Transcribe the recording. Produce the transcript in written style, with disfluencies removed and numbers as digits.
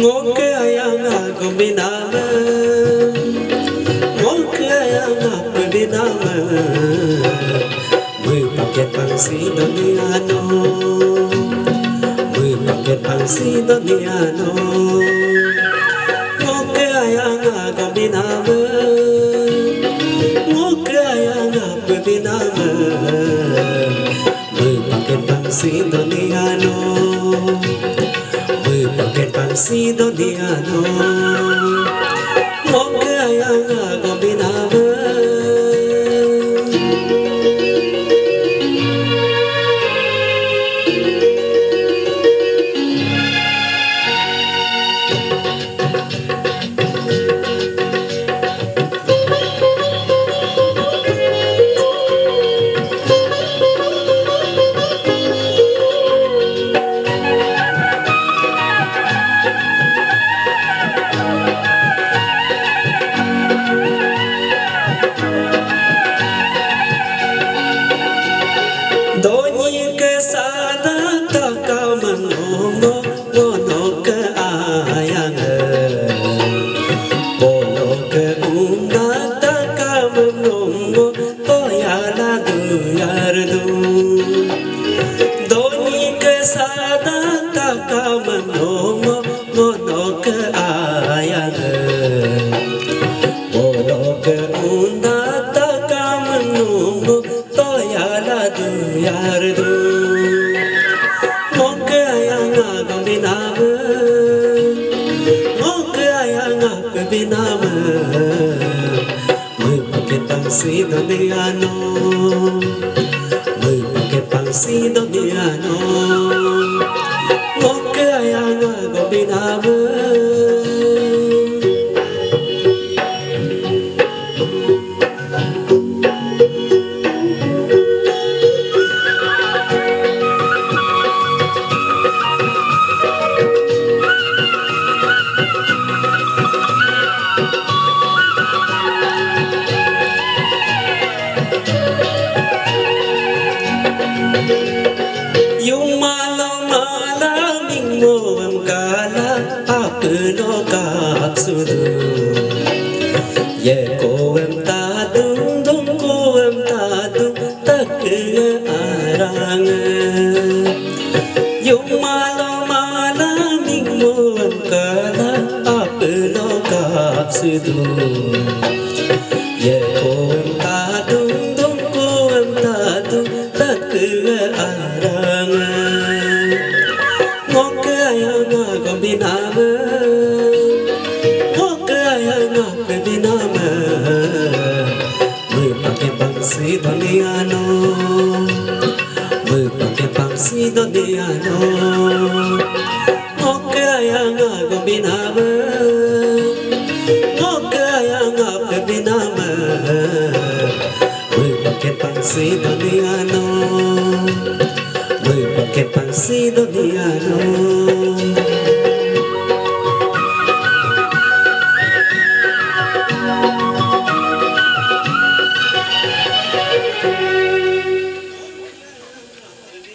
Ngoke ayanga kombinama Ngoke ayanga kombinama Mười paket pangsi doniano Mười paket pangsi doniano Ngoke ayanga kombinama Ngoke ayanga kombinama Mười paket pangsi doniano Pakai pangsi doniano Ngoke ayanga kombinama Donyi ke sada taka mengomo Wono ke ayanga Wono ke umna taka mengomo Toyala duyardu Donyi ke sada taka mengomo Wono ke ayanga Wono ke umna taka mengomo Toyala duyardu Ngoke ayanga kombinama Ngoke ayanga kombinama Mười paket pangsi doniano Mười paket pangsi doniano Ngoke ayanga kombinama Yung malam malaming mo ang kala Apno kapsudu Ye ko em tadung dung ko em tadung Takya arang Yung malam malaming mo ang kala Apno kapsudu Ye ko em tadung dung ko em tadung Takya arang Ngoke ayanga kombinama Ngoke ayanga kombinama Mười paket pangsi doniano Mười paket pangsi doniano Ngoke ayanga kombinama Ngoke ayanga kombinama Mười paket pangsi doniano Mười paket pangsi doniano